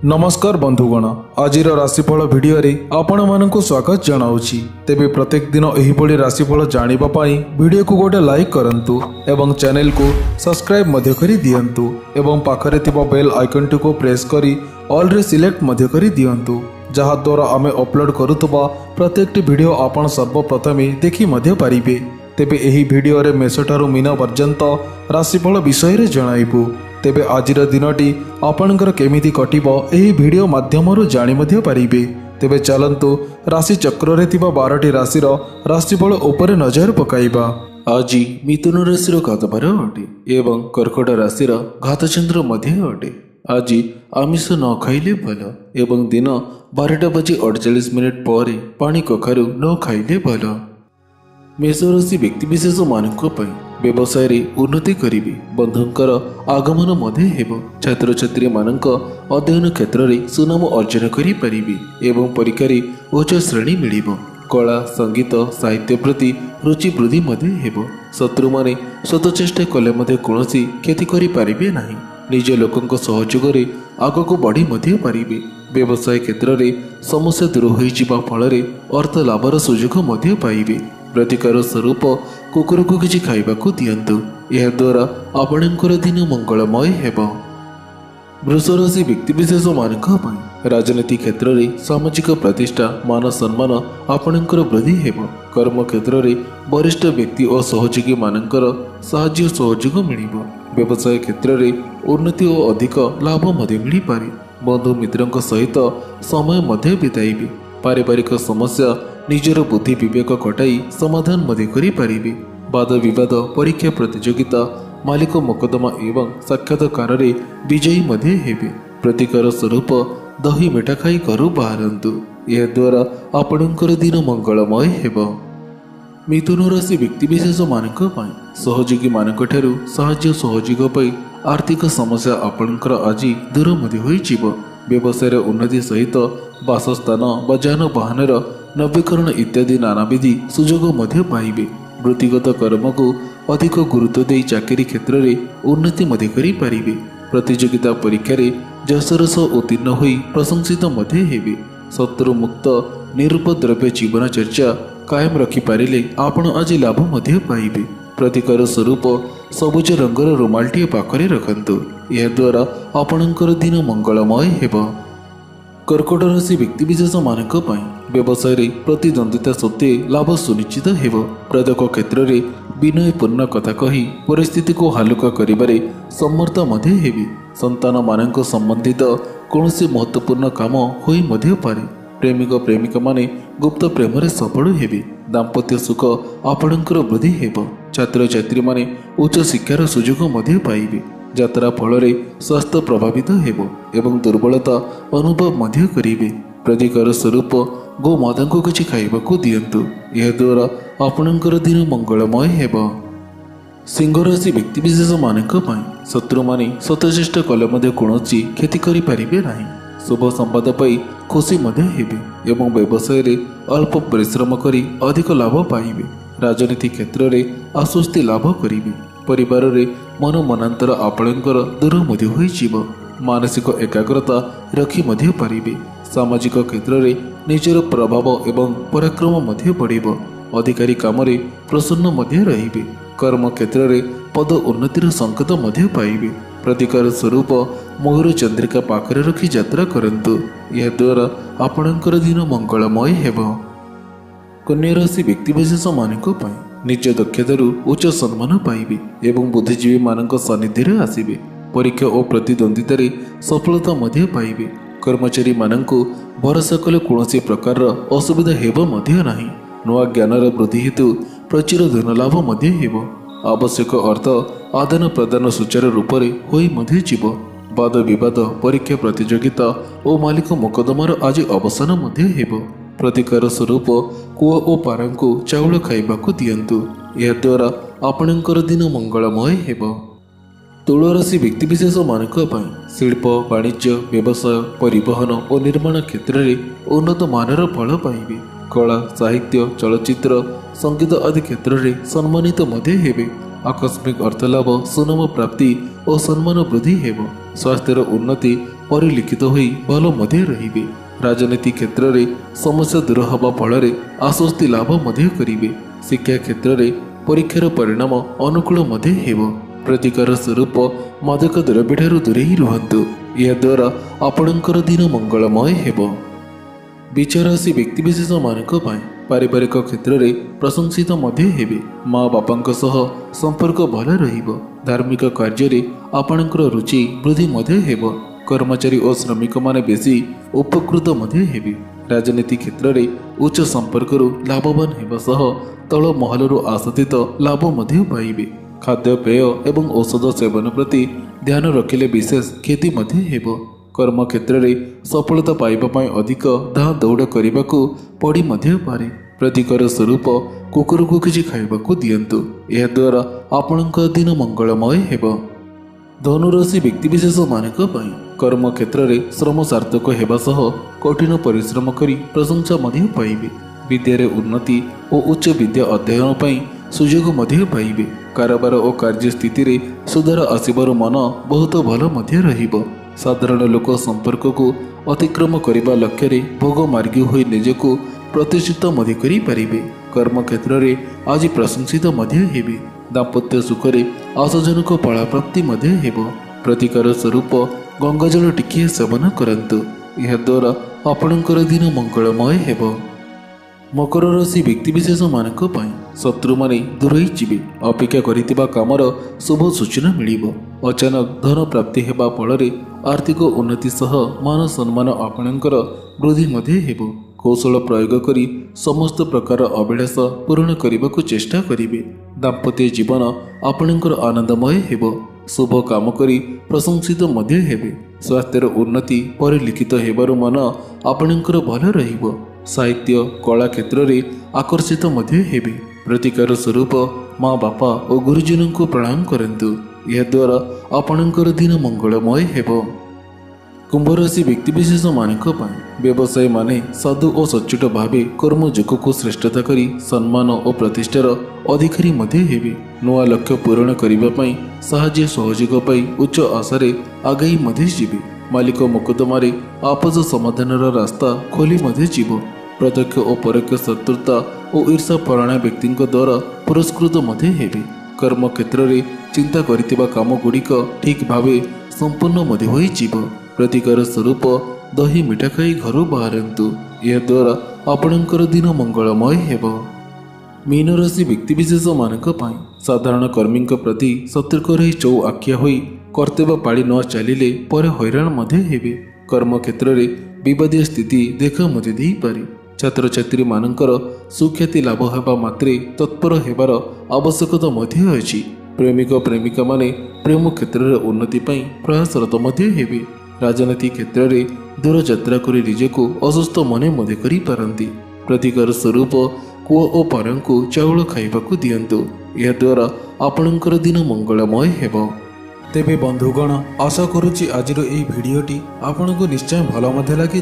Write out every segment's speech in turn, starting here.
नमस्कार बंधुगण, आज राशिफल भिडियो आपण मानक स्वागत जनाऊँगी। तेबे प्रत्येक दिन एहिभଳି राशिफल जानिबा पाई वीडियो को गोटे लाइक करंतु एवं चैनल को सब्सक्राइब मध्य करी दियंतु एवं पाखरे थिबा बेल आइकन को प्रेस करी ऑल रे सिलेक्ट मध्य करी दियंतु, जहा द्वारा आमे अपलोड करुतबा प्रत्येक वीडियो आपण सर्वप्रथमे देखि मध्य पारिबे। तेबे एही भिडियो रे मेष ठारू मीन पर्यंत राशिफल विषय रे जणाइबु। तेबे आजिर दिनटी आपणकर केमिति कटिबो एही भिडियो माध्यमरु जानि मध्य पारिबे। तेबे चलंतु राशि चक्र रे थिबा 12टी राशिर राशिफल उपरे नजर पकाइबा। आज मिथुन राशिर घातभार अटे एवं कर्कट राशिर घातचंद्र मध्य अटे। आज आमिष न खाइले भल एवं दिन 12:48 पर पानी कखारु न खाइले भल। मेष राशि व्यक्तिविशेष मानक व्यवसाय रे उन्नति करिबे। बंधुंकर आगमन मध्य हेबो। छात्र छात्री मानक अध्ययन क्षेत्र रे सुनाम अर्जन करि परिबे एवं परीक्षा रे उच्च श्रेणी मिलिबो। कला संगीत साहित्य प्रति रुचि वृद्धि मध्य हेबो। शत्रु माने शत चेष्टा कले मध्य कोनोसी क्षति करि परिबे नाही। निज लोकंक सहयोग रे आगको बढ़ी मध्य पारिबे। व्यवसाय क्षेत्र रे समस्या दूर होई जिबा फल रे अर्थ लाभर सुयोग मध्य पाइबे। प्रतिकार स्वरूप कुकुर को किसी खाइबाकू दियंतु, यह द्वारा आपणकर दिन मंगलमय हेबो। वृष राशि व्यक्तिविशेष मानक राजनीति क्षेत्र रे सामाजिक प्रतिष्ठा मान सम्मान आपणकर वृद्धि हेबो। कर्म क्षेत्र रे वरिष्ठ व्यक्ति और सहयोगी मानकर साहाय्य सहयोग मिलिबो। व्यवसाय क्षेत्र रे उन्नति और अधिक लाभ मध्य मिली पारे। बंधु मित्रंक सहित समय मध्य बिताइबे। पारिवारिक समस्या निजर बुद्धि विवेक कटाई समाधान मध्य करि पारिबे। वाद विवाद परीक्षा प्रतियोगिता मालिक मोकदमा एवं साक्षात्कार रे विजयी मध्य हेबे। प्रतिकार स्वरूप दही मिठा खाई घरु बाहरंतु, यह द्वारा आपणकर दिन मंगलमय हेबो। मिथुन राशि व्यक्तिविशेष मानक सहयोगी मानक ठारू साहाय्य सहयोग पाई आर्थिक समस्या आपणकर आज दूर मध्य होई जिवो। व्यवसाय उन्नति सहित बासस्थान व जानवाहन नवीकरण इत्यादि नानाविधि सुजोग मध्य पाइबे। वृत्तिगत कर्म को अधिक गुरुत्व दे चाकरी क्षेत्र में उन्नति मध्य करि पारिबे। प्रतियोगिता परीक्षा रे जसर सह उत्तीर्ण होई प्रशंसित मध्य हेबे। शत्रु मुक्त निरुपद्रव्य जीवन चर्चा कायम रखि पारिले आपण आज लाभ मध्य पाइबे। प्रतिकार स्वरूप सबुज रंगर रुमालटी पाखरे रखंतु, यह द्वारा आपणकर दिन मंगलमय हेबो। कर्कट राशि व्यक्तिविशेष मानक व्यवसाय रे प्रतिद्वंदिता सत्वे लाभ सुनिश्चित हेबो। प्रत्येक क्षेत्र में विनयपूर्ण कथा कही परिस्थिति को हालुका करिबारे समर्थ मध्य हेबे। संतान मानक संबंधित कौनसी महत्वपूर्ण काम होई मध्य पारे। प्रेमिक प्रेमिका माने गुप्त प्रेम रे सफल हेबे। दाम्पत्य सुख आपणकर वृद्धि हेबो। छात्र छात्री माने उच्च शिक्षार सुयोग मध्य पाइबे। यात्रा फल स्वास्थ्य प्रभावित हेबो एवं दुर्बलता अनुभव मध्य करिबे। प्रतिकार स्वरूप गोमाता को किछि खाइबाकू दियंतु, यह द्वारा आपणकर दिन मंगलमय हेबो। सिंह राशि व्यक्तिविशेष मानक शत्रु माने शतचेष्टा कले मध्य कौनसी क्षति करि पारिबे नाही। शुभ संवाद पाई खुशी मध्य हेबे एवं व्यवसाय रे अल्प परिश्रम करी अधिक लाभ पाइबे। राजनीति क्षेत्र रे आश्वस्ति लाभ करिबे। परिवार रे मन मनांतर आपणकर दूर मध्य होई जिवो। मानसिक एकाग्रता रखी मध्य पारिबे। सामाजिक क्षेत्र रे निजर प्रभाव एवं पराक्रम मध्य बढ़िबो। अधिकारी काम रे प्रसन्न मध्य रहिबे। कर्म क्षेत्र रे पद उन्नतिर संकेत मध्य पाइबे। प्रतिकार स्वरूप मयूर चंद्रिका पाखरे रखी यात्रा करंतु, यह द्वारा आपणकर दिन मंगलमय हेबो। कन्या राशि व्यक्तिविशेष मानक निज दक्षतारू उच्च सम्मान पाइबे एवं बुद्धिजीवी मानक सानिध्य आसिबे। परीक्षा और प्रतिद्वंदिता रे सफलता मध्य पाइबे। कर्मचारी मानक भरोसा कले कौनसी प्रकार असुविधा हेबो मध्य नाही। नुआ ज्ञानर वृद्धि हेतु प्रचुर धन लाभ मध्य हेबो। आवश्यक अर्थ आदान प्रदान सुचारू रूप से होई मध्य जीवो। वाद विवाद परीक्षा प्रतियोगिता और मालिक मोकदमार आज अवसान मध्य हेबो। प्रतिकार स्वरूप कुआ और पारंकु चाउल खाइबाकू दियंतु, यह द्वारा आपणकर दिन मंगलमय हेबो। तुला राशि व्यक्तिविशेष मानक शिल्प वाणिज्य व्यवसाय परिवहन और निर्माण क्षेत्र में उन्नत मानर फल पाइबे। कला साहित्य चलचित्र संगीत आदि क्षेत्र में सम्मानित मध्य हेबे। आकस्मिक अर्थलाभ सुनाम प्राप्ति और सम्मान वृद्धि हेबो। स्वास्थ्यर उन्नति परिलिखित होई भल मध्य रहिबे। राजनीति क्षेत्र में समस्या दूर हवा फल आश्वस्ति लाभ मध्य करिवे। शिक्षा क्षेत्र में परीक्षार परिणाम अनुकूल मध्य हेबो। प्रतिकार स्वरूप मादक द्रव्य ठारू दूरेई रुहतु। या द्वारा आपणकर दिन मंगलमय हेबो। विचारसी व्यक्तिविशेष मानक पारिवारिक क्षेत्र में प्रशंसित मध्य हेबे। माँ बापांक सह संपर्क भल रहिबो। धार्मिक कार्य में आपणकर रुचि वृद्धि मध्य हेबो। कर्मचारी और श्रमिक माने बेसी उपकृत मध्य हेबे। राजनीति क्षेत्र में उच्च संपर्क लाभवान हेबा सह तल महल आशातीत लाभ मध्य पाइबे। खाद्य पेय एवं औषध सेवन प्रति ध्यान रखिले विशेष क्षति मध्य हेबो। कर्म क्षेत्र में सफलता पाइबा अधिक धा दौड़ करने को पड़ी मध्य पारे। प्रतिकार स्वरूप कुकुर को किसी खाइबाकू दियंतु। यह द्वारा आपणक दिन मंगलमय हेबो। धनुराशि व्यक्तिविशेष मानक कर्म क्षेत्र में श्रम सार्थक हेबा सह कठिन परिश्रम करी प्रशंसा मध्य पाइबे। विद्यारे उन्नति और उच्च विद्या अध्ययन पई सुजोग मध्य पाइबे। कारोबार और कार्य स्थिति रे सुधार आसिबार मन बहुत भल मध्य रहिबो। साधारण लोक संपर्क को अतिक्रम करने लक्ष्य रे भोग मार्गी होई निजको प्रतिष्ठित मध्य करि पारिबे। कर्म क्षेत्र में आज प्रशंसित मध्य हेबे। दाम्पत्य सुख रे आशाजनक फलप्राप्ति मध्य हेबो। प्रतिकार स्वरूप गंगाजल टिकिए सेवन करंतु। यह द्वारा आपणकर दिन मंगलमय हेबो। मकर राशि व्यक्तिविशेष मानक शत्रु माने दूरई जीवे। अपेक्षा करितिबा कामर शुभ सूचना मिलिबो। अचानक धन प्राप्ति हेबा फल आर्थिक उन्नति सह मान सम्मान आपणकर वृद्धि मध्य हेबो। कौशल प्रयोग करी समस्त प्रकार अभिलाष पूर्ण करने को चेष्टा करिवे। दाम्पत्य जीवन आपणकर आनंदमय हेबो। शुभ काम करी प्रशंसित मध्य हेबे। स्वास्थ्यर उन्नति परिलिखित हेबारु मन आपणकर भल रहिबो। साहित्य कला क्षेत्र में आकर्षित मध्य हेबे। प्रतिकार स्वरूप माँ बापा और गुरुजन को प्रणाम करंतु। यह द्वारा आपणकर दिन मंगलमय हेबो। कुंभ राशि व्यक्तिविशेष मानक व्यवसायी माने साधु और सच्चोट भावे कर्मयोग को श्रेष्ठता करी सम्मान और प्रतिष्ठार अधिकारी मध्य हेबे। नुआ लक्ष्य पूरण करने साहाय्य सहयोग पाई उच्च आशारे आगाई मध्य जीवे। मालिक मोकदमारे आपस समाधान रास्ता खोली मध्य जीव। प्रत्यक्ष और परोक्ष शत्रुता और ईर्षा परायण व्यक्ति द्वारा पुरस्कृत मध्य हेबे। कर्म क्षेत्र में चिंता करितिबा काम गुड़िक ठीक भावे संपूर्ण मध्य होई जीव। प्रतिकार स्वरूप दही मिठा खाई घर बाहरंतु। यह द्वारा आपणकर दिन मंगलमय हेबो। मीन राशि व्यक्तिविशेष मानक साधारण कर्मी प्रति सतर्क रही चौ आखिया होई कर्तव्य पाड़ी न चलिले पर हैरान मध्य हेबे। कर्म क्षेत्र में विवादीय स्थिति देखा मध्य दे पारे। छात्र छात्री मानकर सुख्याति लाभ हेबा मात्रे तत्पर हेबार आवश्यकता मध्य अछि। प्रेमिक प्रेमिका माने प्रेम क्षेत्र में उन्नति पाई प्रयासरत मध्य हेबे। राजनीति क्षेत्र में दूर यात्रा कर निजको असुस्थ मने मध्य करि पारंती। प्रतिकार स्वरूप कुआ और पारं को चाउल खाइबाकू दियंतु। यह द्वारा आपणकर दिन मंगलमय हेबो। तेबे बंधुगण आशा करुच्ची आज भिडटी आपन को निश्चय भल लगी।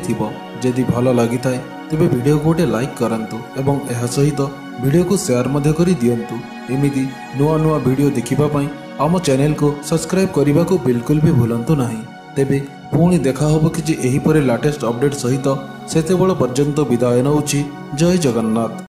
जदि भल लगी थाए तेबे वीडियो को गोटे लाइक करंतु एवं यह सहित वीडियो को शेयर मध्य करि दियंतु। एमिति नुआ नुआ वीडियो देखिबा पई आम चैनल को सब्सक्राइब करने को बिल्कुल भी भूलंतु नहीं। तेबे पुणी देखा होबो कि एही परे लेटेस्ट अपडेट सहित सेतेबेଳ पर्यंत विदाय नउछि। जय जगन्नाथ।